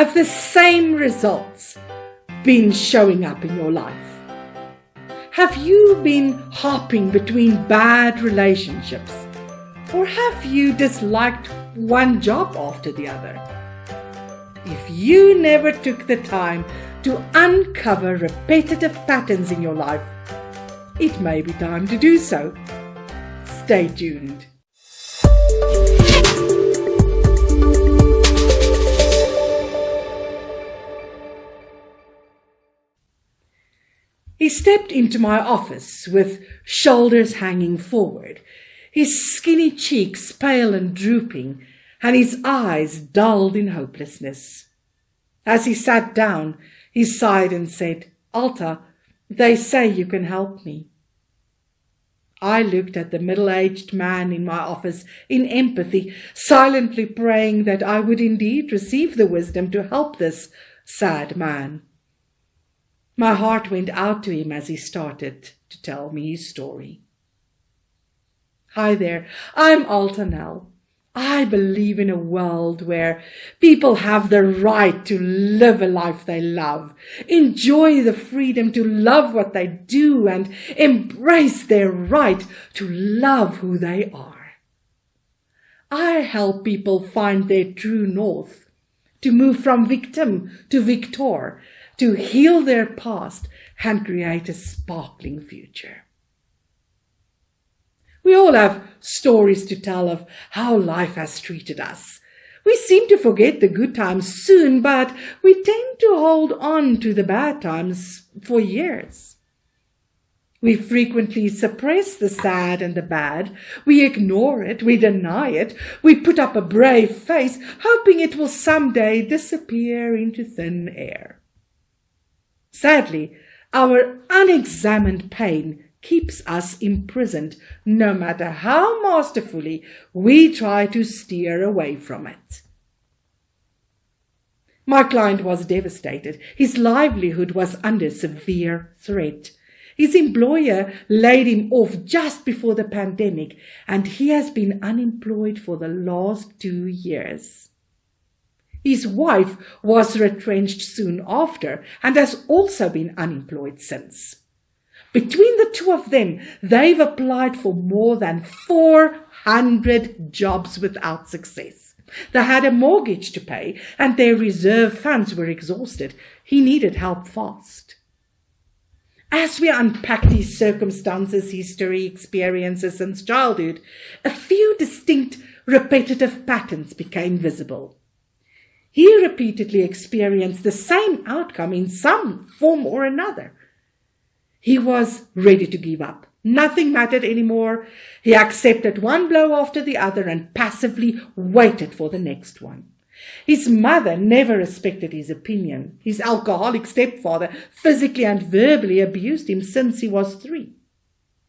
have the same results been showing up in your life? Have you been hopping between bad relationships? Or have you disliked one job after the other? If you never took the time to uncover repetitive patterns in your life, it may be time to do so. Stay tuned. He stepped into my office with shoulders hanging forward, his skinny cheeks pale and drooping, and his eyes dulled in hopelessness. As he sat down, he sighed and said, "Alta, they say you can help me." I looked at the middle-aged man in my office in empathy, silently praying that I would indeed receive the wisdom to help this sad man. My heart went out to him as he started to tell me his story. "Hi there, I'm Alta Nel. I believe in a world where people have the right to live a life they love, enjoy the freedom to love what they do, and embrace their right to love who they are. I help people find their true north, to move from victim to victor, to heal their past and create a sparkling future." We all have stories to tell of how life has treated us. We seem to forget the good times soon, but we tend to hold on to the bad times for years. We frequently suppress the sad and the bad. We ignore it, we deny it, we put up a brave face, hoping it will someday disappear into thin air. Sadly, our unexamined pain keeps us imprisoned, no matter how masterfully we try to steer away from it. My client was devastated. His livelihood was under severe threat. His employer laid him off just before the pandemic, and he has been unemployed for the last 2 years. His wife was retrenched soon after and has also been unemployed since. Between the two of them, they've applied for more than 400 jobs without success. They had a mortgage to pay and their reserve funds were exhausted. He needed help fast. As we unpacked his circumstances, history, experiences, and childhood, a few distinct repetitive patterns became visible. He repeatedly experienced the same outcome in some form or another. He was ready to give up. Nothing mattered anymore. He accepted one blow after the other and passively waited for the next one. His mother never respected his opinion. His alcoholic stepfather physically and verbally abused him since he was 3.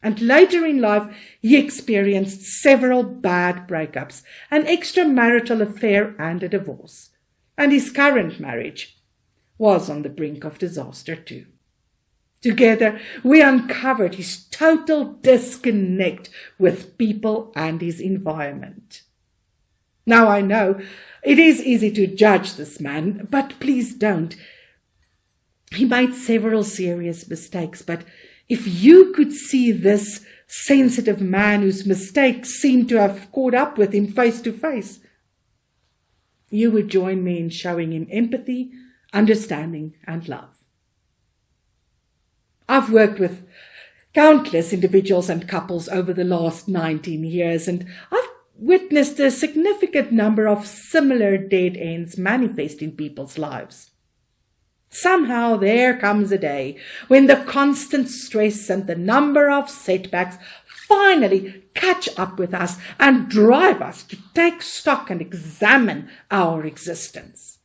And later in life, he experienced several bad breakups, an extramarital affair and a divorce. And his current marriage was on the brink of disaster too. Together, we uncovered his total disconnect with people and his environment. Now I know it is easy to judge this man, but please don't. He made several serious mistakes, but if you could see this sensitive man whose mistakes seemed to have caught up with him face to face, you would join me in showing him empathy, understanding, and love. I've worked with countless individuals and couples over the last 19 years, and I've witnessed a significant number of similar dead ends manifest in people's lives. Somehow there comes a day when the constant stress and the number of setbacks finally catch up with us and drive us to take stock and examine our existence.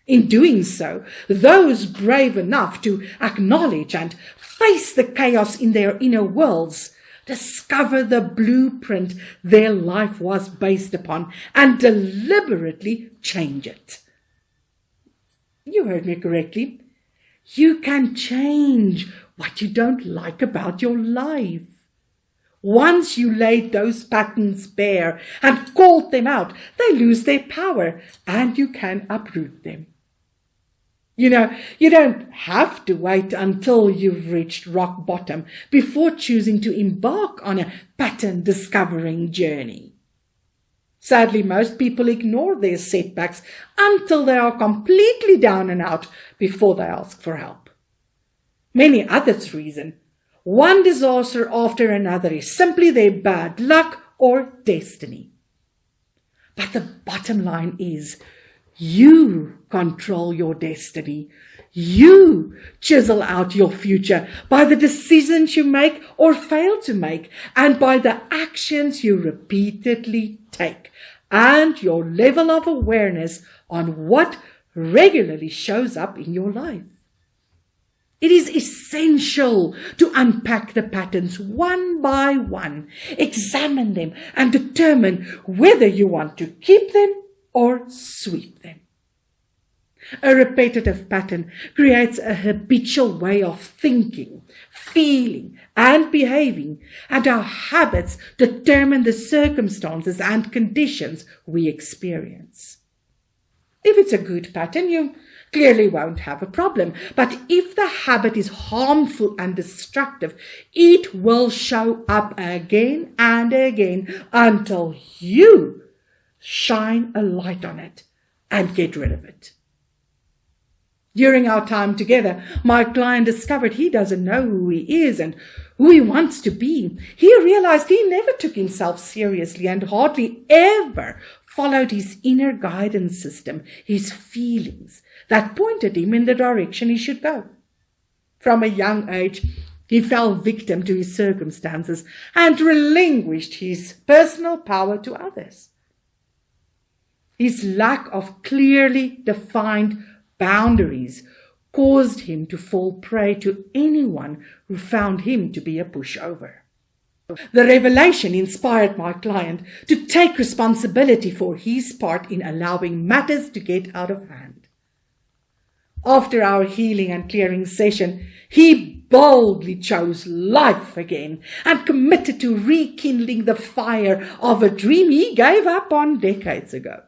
In doing so, those brave enough to acknowledge and face the chaos in their inner worlds discover the blueprint their life was based upon and deliberately change it. You heard me correctly. You can change what you don't like about your life. Once you laid those patterns bare and called them out, they lose their power and you can uproot them. You don't have to wait until you've reached rock bottom before choosing to embark on a pattern discovering journey. Sadly, most people ignore their setbacks until they are completely down and out before they ask for help. Many others reason one disaster after another is simply their bad luck or destiny. But the bottom line is, you control your destiny. You chisel out your future by the decisions you make or fail to make, and by the actions you repeatedly take, and your level of awareness on what regularly shows up in your life. It is essential to unpack the patterns one by one, examine them, and determine whether you want to keep them or sweep them. A repetitive pattern creates a habitual way of thinking, feeling, and behaving, and our habits determine the circumstances and conditions we experience. If it's a good pattern, you clearly won't have a problem. But if the habit is harmful and destructive, it will show up again and again until you shine a light on it and get rid of it. During our time together, my client discovered he doesn't know who he is and who he wants to be. He realized he never took himself seriously and hardly ever followed his inner guidance system, his feelings that pointed him in the direction he should go. From a young age, he fell victim to his circumstances and relinquished his personal power to others. His lack of clearly defined boundaries caused him to fall prey to anyone who found him to be a pushover. The revelation inspired my client to take responsibility for his part in allowing matters to get out of hand. After our healing and clearing session, he boldly chose life again and committed to rekindling the fire of a dream he gave up on decades ago.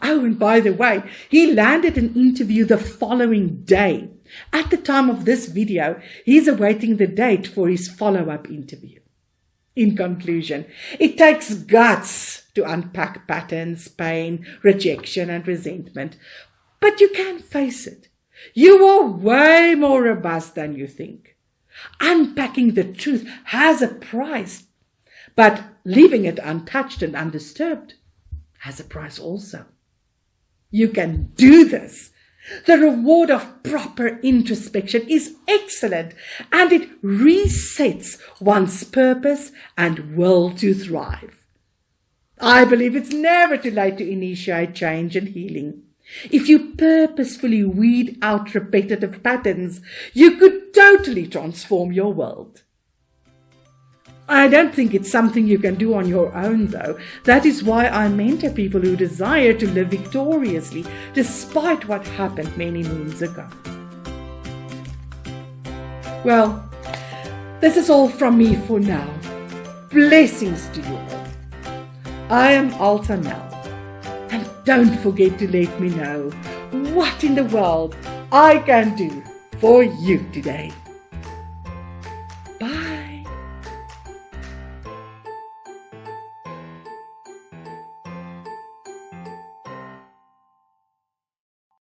Oh, and by the way, he landed an interview the following day. At the time of this video, he's awaiting the date for his follow-up interview. In conclusion, it takes guts to unpack patterns, pain, rejection, and resentment. But you can face it. You are way more robust than you think. Unpacking the truth has a price, but leaving it untouched and undisturbed has a price also. You can do this. The reward of proper introspection is excellent, and it resets one's purpose and will to thrive. I believe it's never too late to initiate change and healing. If you purposefully weed out repetitive patterns, you could totally transform your world. I don't think it's something you can do on your own, though. That is why I mentor people who desire to live victoriously despite what happened many moons ago. Well, this is all from me for now. Blessings to you all. I am Alta Nel, and don't forget to let me know what in the world I can do for you today.